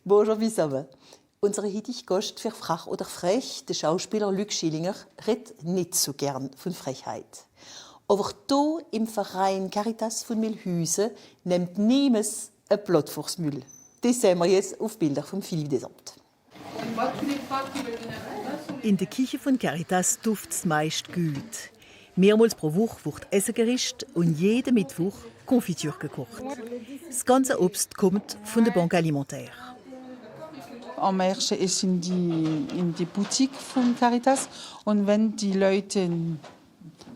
Bonjour zusammen. Unser heutiger Gast für Frech oder Frech, der Schauspieler Luc Schillinger, redet nicht so gern von Frechheit. Aber hier im Verein Caritas von Milhausen nimmt niemand ein Blatt vors Müll. Das sehen wir jetzt auf Bildern von Philippe Desamtes. In der Küche von Caritas duftet es meist gut. Mehrmals pro Woche wird Essen gerischt und jeden Mittwoch Konfitüre gekocht. Das ganze Obst kommt von der Banque Alimentaire. Am ersten ist in die Boutique von Caritas und wenn die Leute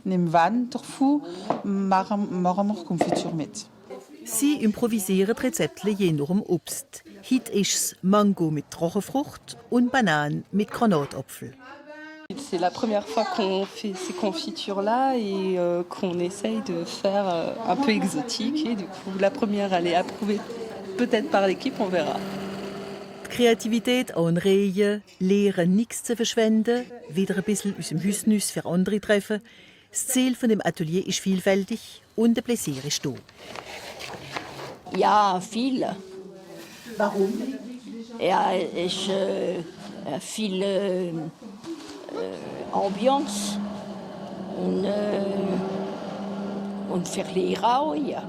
nicht wollen davon, machen wir Konfitüre mit. Sie improvisieren die Rezepte je nach dem Obst. Heute ist es Mango mit Trockenfrucht und Bananen mit Granatapfel. C'est la première fois qu'on fait ces confitures-là et qu'on essaye de faire un peu exotique. Et du coup, la première, elle est approuvée peut-être par l'équipe, on verra. Die Kreativität anregen, lernen, nichts zu verschwenden, wieder ein bisschen aus dem Hüsnüs für andere treffen. Das Ziel von dem Atelier ist vielfältig und der Plaisir ist da. Ja, viel. Warum? Ja, ist viel Ambiance und für Lehrer auch, ja.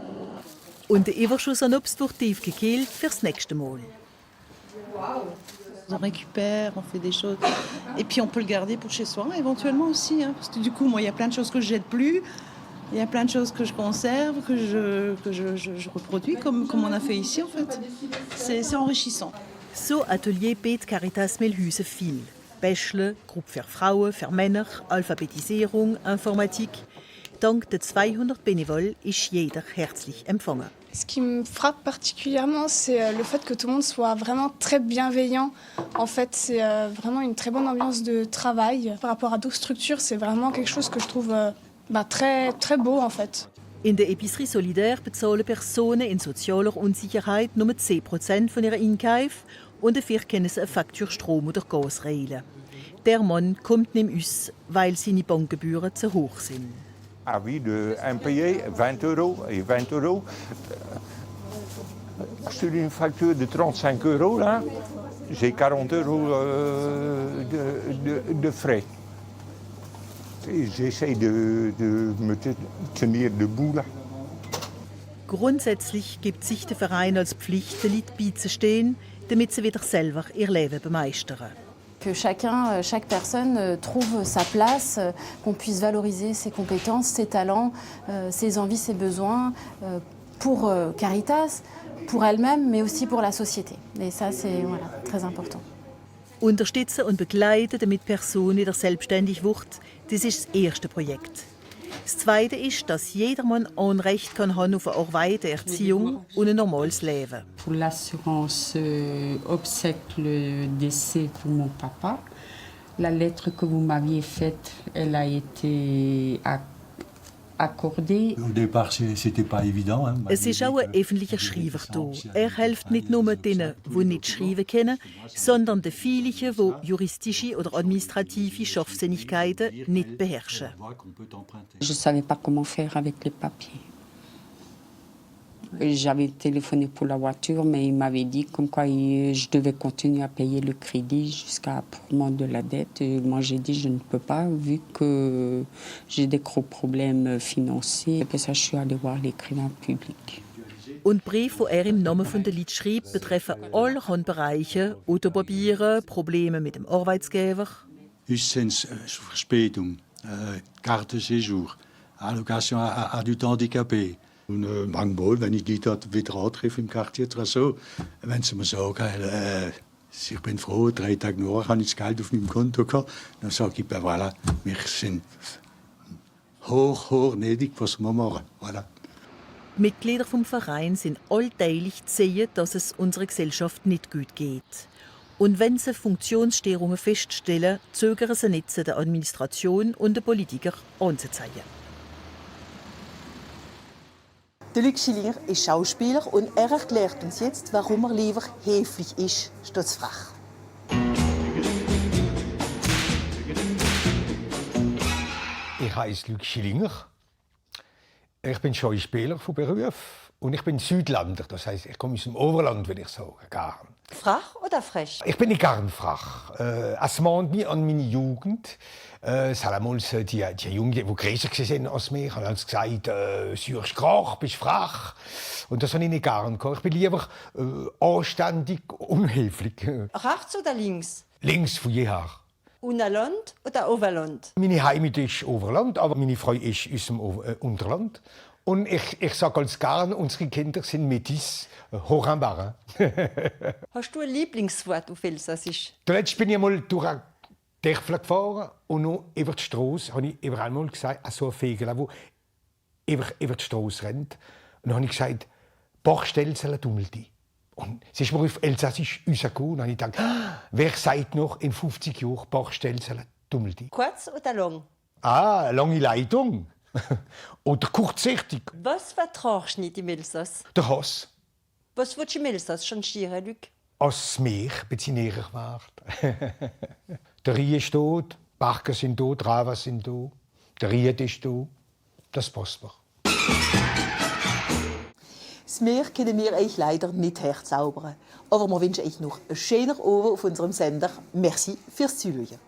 Und der Überschuss an Obst wird tief gekühlt fürs nächste Mal. On récupère, on fait des choses. Et puis on peut le garder pour chez soi éventuellement aussi. Hein, parce que du coup, moi, il y a plein de choses que je jette plus. Il y a plein de choses que je conserve, que je reproduis, comme on a fait ici en fait. C'est enrichissant. So Atelier bietet Caritas Milhausen viel. Bächle, Gruppe für Frauen, für Männer, Alphabetisierung, Informatik. Dank der 200 Bénévoles ist jeder herzlich empfangen. Ce qui me frappe particulièrement, c'est le fait que tout le monde soit vraiment très bienveillant. En fait, c'est vraiment une très bonne ambiance de travail. Par rapport à d'autres structures, c'est vraiment quelque chose que je trouve très, très beau en fait. In der Épicerie Solidaire bezahlen Personen in sozialer Unsicherheit nur 10% von ihren Einkäufen und dafür können sie eine Faktur Strom oder Gas reilen. Der Mann kommt nicht aus, weil seine Bankgebühren zu hoch sind. Ah oui, de impayé, 20 €. Et 20 €, sur une facture de 35 €, là, j'ai 40 € de frais. J'essaie de me tenir debout, là. Grundsätzlich gibt sich der Verein als Pflicht, den Leuten beizustehen, damit sie wieder selber ihr Leben bemeistern. Que chaque personne trouve sa place, qu'on puisse valoriser ses compétences, ses talents, ses envies, ses besoins pour Caritas, pour elle-même, mais aussi pour la société. Et ça, c'est très important. Unterstützen und begleiten, damit die Person wieder selbstständig wird, das ist das erste Projekt. Das zweite ist, dass jedermann Anrecht kann haben auf eine Arbeit, eine Erziehung und ein normales Leben. Pour l'assurance obsèque le décès pour mon papa, la lettre que vous m'aviez faite, elle a été accordée. Au départ, c'était pas évident. Es ist auch ein öffentlicher Schreiber da. Er hilft nicht nur denen, die nicht schreiben können, sondern den vielen, die juristische oder administrative Scharfsinnigkeiten nicht beherrschen. Je ne savais pas comment faire avec les papiers. J'avais téléphoné pour la voiture, mais il m'avait dit comme quoi je devais continuer à payer le crédit jusqu'à paiement de la dette. Et moi, j'ai dit je ne peux pas, vu que j'ai des gros problèmes financiers. Et puis ça, je suis allée voir l'écrivain public. Und Briefe, die er im Namen der Leute schreibt, betreffen allerhand Bereiche, Autopapiere, Probleme mit dem Arbeitsgeber. Verspätung, carte de séjour, allocation adulte handicapé. Und manchmal, wenn ich die dort wieder antreffe im Quartier oder so, wenn sie mir sagen, ich bin froh, 3 Tage nachher habe ich das Geld auf meinem Konto gehabt, dann sage ich, ben voilà, wir sind hoch nötig, was wir machen. Voilà. Die Mitglieder des Vereins sind alltäglich zu sehen, dass es unserer Gesellschaft nicht gut geht. Und wenn sie Funktionsstörungen feststellen, zögern sie nicht, der Administration und den Politikern anzuzeigen. Der Luc Schillinger ist Schauspieler und er erklärt uns jetzt, warum er lieber höflich ist statt frech. Ich heiße Luc Schillinger. Ich bin Schauspieler von Beruf und ich bin Südlander. Das heißt, ich komme aus dem Oberland, würde ich sagen, gern. Frach oder frech? Ich bin nicht gern frech. Es mahnt mich an meine Jugend. Damals die Jungen, die größer waren als mich, haben gesagt, «Sürst Krach, bist frech.» Und das habe ich nicht gern. Ich bin lieber anständig, unhöflich. Rechts oder links? Links von jeher. Unterland oder Oberland? Meine Heimat ist Oberland, aber meine Frau ist aus dem Unterland. Und ich sage ganz gern, unsere Kinder sind Métis, hoch am Barren. Hast du ein Lieblingswort auf Elsassisch? Zuletzt bin ich einmal durch eine Dörfler gefahren und noch über die Strasse habe ich einmal gesagt, so ein Fegel, der über die Strasse rennt. Und dann habe ich gesagt, «Bachstelzele Dummelti.» Und sie ist mir auf Elsassisch rausgekommen. Und dann habe ich gedacht, wer sagt noch in 50 Jahren «Bachstelzele Dummelti»? Kurz oder lang? Ah, lange Leitung. Oder kurzsichtig. Was vertragst du nicht im Elsass? Der Hass. Was willst du im Elsass changieren, Luc? Als Meer bisschen näher wird. Der Rhein ist da, die Barken sind da, die Raven sind da, der Ried ist da. Das passt mir. Das Meer können wir euch leider nicht herzaubern. Aber wir wünschen euch noch einen schönen Abend auf unserem Sender. Merci fürs Zuhören.